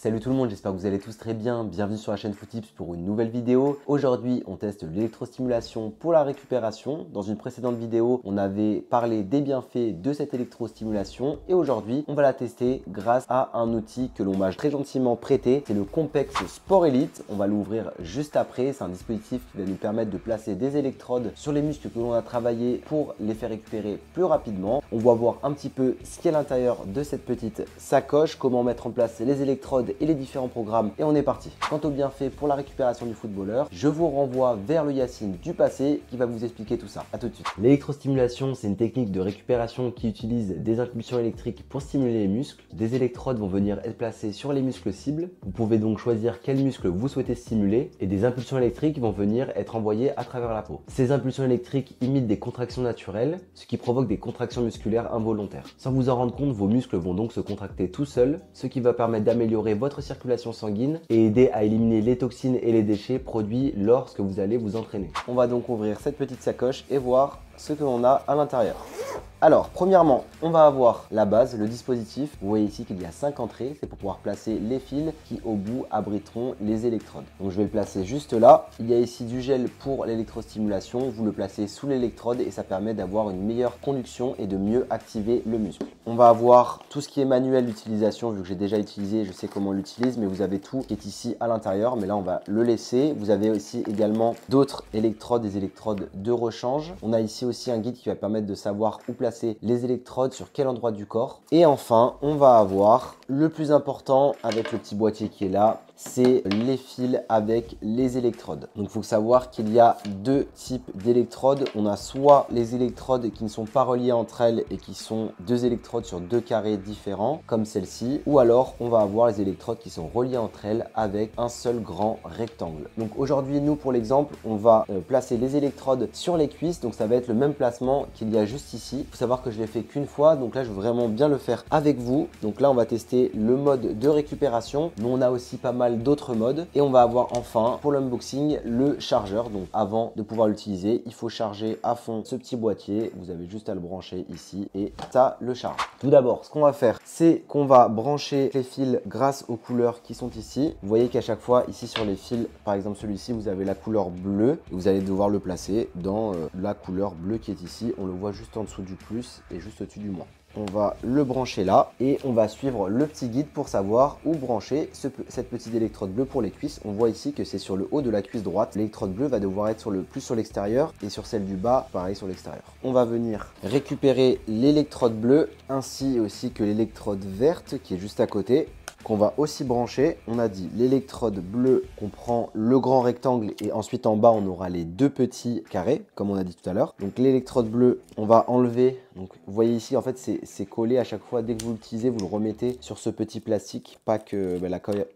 Salut tout le monde, j'espère que vous allez tous très bien. Bienvenue sur la chaîne Foottips pour une nouvelle vidéo. Aujourd'hui, on teste l'électrostimulation pour la récupération. Dans une précédente vidéo, on avait parlé des bienfaits de cette électrostimulation et aujourd'hui, on va la tester grâce à un outil que l'on m'a très gentiment prêté. C'est le Compex Sport Elite. On va l'ouvrir juste après. C'est un dispositif qui va nous permettre de placer des électrodes sur les muscles que l'on a travaillé pour les faire récupérer plus rapidement. On va voir un petit peu ce qu'il y a à l'intérieur de cette petite sacoche, comment mettre en place les électrodes et les différents programmes et on est parti. Quant aux bienfaits pour la récupération du footballeur, je vous renvoie vers le Yacine du passé qui va vous expliquer tout ça. A tout de suite. L'électrostimulation, c'est une technique de récupération qui utilise des impulsions électriques pour stimuler les muscles. Des électrodes vont venir être placées sur les muscles cibles. Vous pouvez donc choisir quel muscle vous souhaitez stimuler et des impulsions électriques vont venir être envoyées à travers la peau. Ces impulsions électriques imitent des contractions naturelles, ce qui provoque des contractions musculaires involontaires. Sans vous en rendre compte, vos muscles vont donc se contracter tout seuls, ce qui va permettre d'améliorer votre circulation sanguine et aider à éliminer les toxines et les déchets produits lorsque vous allez vous entraîner. On va donc ouvrir cette petite sacoche et voir ce que l'on a à l'intérieur. Alors, premièrement, on va avoir la base, le dispositif. Vous voyez ici qu'il y a 5 entrées. C'est pour pouvoir placer les fils qui, au bout, abriteront les électrodes. Donc, je vais le placer juste là. Il y a ici du gel pour l'électrostimulation. Vous le placez sous l'électrode et ça permet d'avoir une meilleure conduction et de mieux activer le muscle. On va avoir tout ce qui est manuel d'utilisation. Vu que j'ai déjà utilisé, je sais comment on l'utilise, mais vous avez tout qui est ici à l'intérieur. Mais là, on va le laisser. Vous avez aussi également d'autres électrodes, des électrodes de rechange. On a ici aussi un guide qui va permettre de savoir où placer les électrodes sur quel endroit du corps. Et enfin, on va avoir le plus important avec le petit boîtier qui est là, c'est les fils avec les électrodes. Donc, il faut savoir qu'il y a deux types d'électrodes. On a soit les électrodes qui ne sont pas reliées entre elles et qui sont deux électrodes sur deux carrés différents, comme celle-ci. Ou alors, on va avoir les électrodes qui sont reliées entre elles avec un seul grand rectangle. Donc, aujourd'hui, nous, pour l'exemple, on va placer les électrodes sur les cuisses. Donc, ça va être le même placement qu'il y a juste ici. Il faut savoir que je l'ai fait qu'une fois. Donc là, je veux vraiment bien le faire avec vous. Donc là, on va tester le mode de récupération. Mais on a aussi pas mal d'autres modes et on va avoir enfin pour l'unboxing le chargeur. Donc avant de pouvoir l'utiliser, il faut charger à fond ce petit boîtier. Vous avez juste à le brancher ici et ça le charge. Tout d'abord, ce qu'on va faire, c'est qu'on va brancher les fils grâce aux couleurs qui sont ici. Vous voyez qu'à chaque fois ici sur les fils, par exemple celui-ci, vous avez la couleur bleue et vous allez devoir le placer dans la couleur bleue qui est ici. On le voit juste en dessous du plus et juste au-dessus du moins. On va le brancher là et on va suivre le petit guide pour savoir où brancher cette petite électrode bleue pour les cuisses. On voit ici que c'est sur le haut de la cuisse droite. L'électrode bleue va devoir être plus sur l'extérieur et sur celle du bas, pareil sur l'extérieur. On va venir récupérer l'électrode bleue ainsi aussi que l'électrode verte qui est juste à côté, qu'on va aussi brancher. On a dit l'électrode bleue qu'on prend le grand rectangle et ensuite en bas on aura les deux petits carrés comme on a dit tout à l'heure. Donc l'électrode bleue on va enlever. Donc vous voyez ici en fait c'est collé à chaque fois. Dès que vous l'utilisez vous le remettez sur ce petit plastique, pas que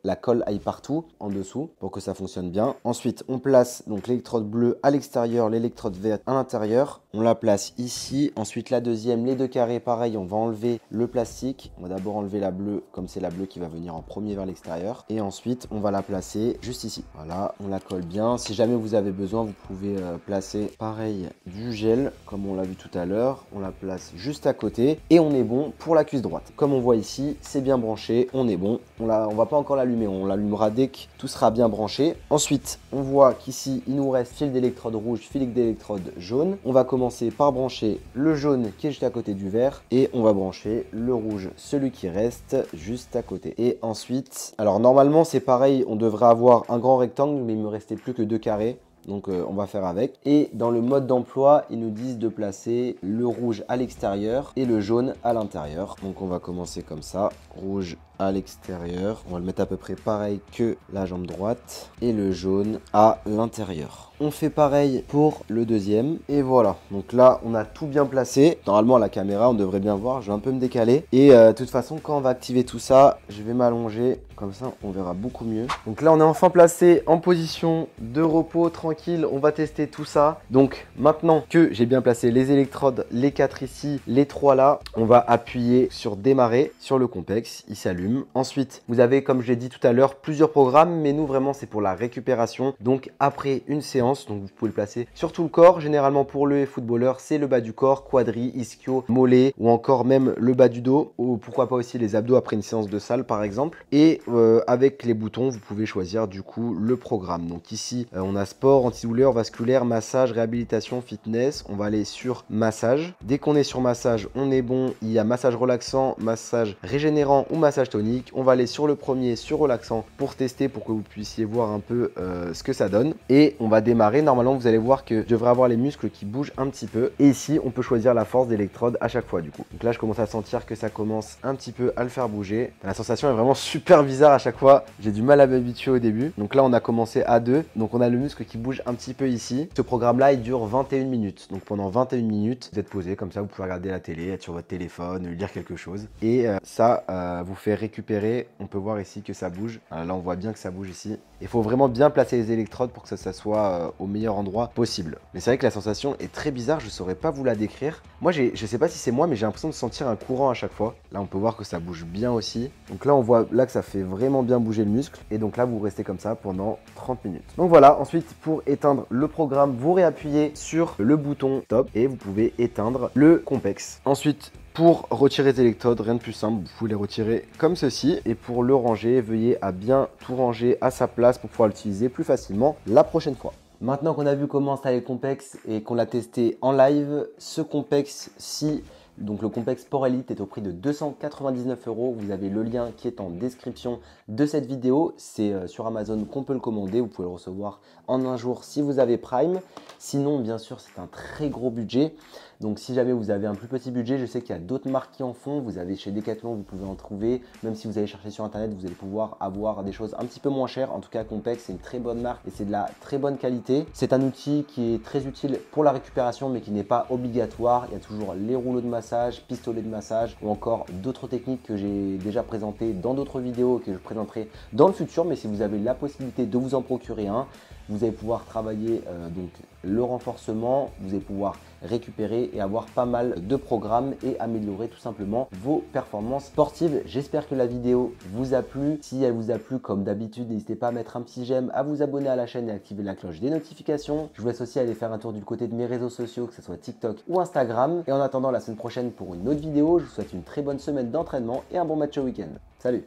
la colle aille partout en dessous pour que ça fonctionne bien. Ensuite on place donc l'électrode bleue à l'extérieur, l'électrode verte à l'intérieur. On la place ici. Ensuite la deuxième, les deux carrés pareil, on va enlever le plastique. On va d'abord enlever la bleue comme c'est la bleue qui va venir en premier vers l'extérieur et ensuite on va la placer juste ici. Voilà, on la colle bien. Si jamais vous avez besoin, vous pouvez placer pareil du gel comme on l'a vu tout à l'heure. On la place juste à côté et on est bon pour la cuisse droite. Comme on voit ici, c'est bien branché, on est bon. On va pas encore l'allumer, on l'allumera dès que tout sera bien branché. Ensuite, on voit qu'ici, il nous reste fil d'électrode rouge, fil d'électrode jaune. On va commencer par brancher le jaune qui est juste à côté du vert et on va brancher le rouge, celui qui reste juste à côté. Et ensuite, alors normalement c'est pareil, on devrait avoir un grand rectangle mais il me restait plus que deux carrés. Donc on va faire avec. Et dans le mode d'emploi, ils nous disent de placer le rouge à l'extérieur et le jaune à l'intérieur. Donc on va commencer comme ça. Rouge à l'extérieur. On va le mettre à peu près pareil que la jambe droite. Et le jaune à l'intérieur. On fait pareil pour le deuxième. Et voilà. Donc là, on a tout bien placé. Normalement, à la caméra, on devrait bien voir. Je vais un peu me décaler. Et de toute façon, quand on va activer tout ça, je vais m'allonger. Comme ça, on verra beaucoup mieux. Donc là, on est enfin placé en position de repos tranquille. tranquille, on va tester tout ça. Donc maintenant que j'ai bien placé les électrodes, les 4 ici, les 3 là, on va appuyer sur démarrer sur le Compex, il s'allume. Ensuite, vous avez, comme je l'ai dit tout à l'heure, plusieurs programmes, mais nous vraiment c'est pour la récupération. Donc après une séance, donc vous pouvez le placer sur tout le corps. Généralement pour le footballeur, c'est le bas du corps, quadri, ischio, mollet ou encore même le bas du dos, ou pourquoi pas aussi les abdos après une séance de salle par exemple. Et avec les boutons, vous pouvez choisir du coup le programme. Donc ici, on a sport, antidouleur, vasculaire, massage, réhabilitation, fitness. On va aller sur massage. Dès qu'on est sur massage, on est bon. Il y a massage relaxant, massage régénérant ou massage tonique. On va aller sur le premier, sur relaxant, pour tester, pour que vous puissiez voir un peu ce que ça donne. Et on va démarrer. Normalement, vous allez voir que je devrais avoir les muscles qui bougent un petit peu. Et ici, on peut choisir la force d'électrode à chaque fois du coup. Donc là, je commence à sentir que ça commence un petit peu à le faire bouger. La sensation est vraiment super bizarre à chaque fois. J'ai du mal à m'habituer au début. Donc là, on a commencé à 2. Donc on a le muscle qui bouge un petit peu ici. Ce programme-là, il dure 21 minutes. Donc pendant 21 minutes, vous êtes posé comme ça, vous pouvez regarder la télé, être sur votre téléphone, lire quelque chose. Et ça vous fait récupérer. On peut voir ici que ça bouge. Là, on voit bien que ça bouge ici. Il faut vraiment bien placer les électrodes pour que ça soit au meilleur endroit possible. Mais c'est vrai que la sensation est très bizarre, je ne saurais pas vous la décrire. Moi, je ne sais pas si c'est moi, mais j'ai l'impression de sentir un courant à chaque fois. Là, on peut voir que ça bouge bien aussi. Donc là, on voit là que ça fait vraiment bien bouger le muscle. Et donc là, vous restez comme ça pendant 30 minutes. Donc voilà, ensuite, pour éteindre le programme, vous réappuyez sur le bouton stop et vous pouvez éteindre le Compex. Ensuite, pour retirer les électrodes, rien de plus simple, vous pouvez les retirer comme ceci. Et pour le ranger, veuillez à bien tout ranger à sa place pour pouvoir l'utiliser plus facilement la prochaine fois. Maintenant qu'on a vu comment installer le Compex et qu'on l'a testé en live, ce Compex-ci, donc le Compex Sport Elite est au prix de 299 €. Vous avez le lien qui est en description de cette vidéo. C'est sur Amazon qu'on peut le commander. Vous pouvez le recevoir en un jour si vous avez Prime. Sinon, bien sûr, c'est un très gros budget. Donc si jamais vous avez un plus petit budget, je sais qu'il y a d'autres marques qui en font. Vous avez chez Decathlon, vous pouvez en trouver. Même si vous allez chercher sur Internet, vous allez pouvoir avoir des choses un petit peu moins chères. En tout cas, Compex, c'est une très bonne marque et c'est de la très bonne qualité. C'est un outil qui est très utile pour la récupération, mais qui n'est pas obligatoire. Il y a toujours les rouleaux de massage, pistolets de massage ou encore d'autres techniques que j'ai déjà présentées dans d'autres vidéos et que je présenterai dans le futur. Mais si vous avez la possibilité de vous en procurer un, vous allez pouvoir travailler donc le renforcement, vous allez pouvoir récupérer et avoir pas mal de programmes et améliorer tout simplement vos performances sportives. J'espère que la vidéo vous a plu. Si elle vous a plu, comme d'habitude, n'hésitez pas à mettre un petit j'aime, à vous abonner à la chaîne et activer la cloche des notifications. Je vous laisse aussi aller faire un tour du côté de mes réseaux sociaux, que ce soit TikTok ou Instagram. Et en attendant la semaine prochaine pour une autre vidéo, je vous souhaite une très bonne semaine d'entraînement et un bon match au week-end. Salut!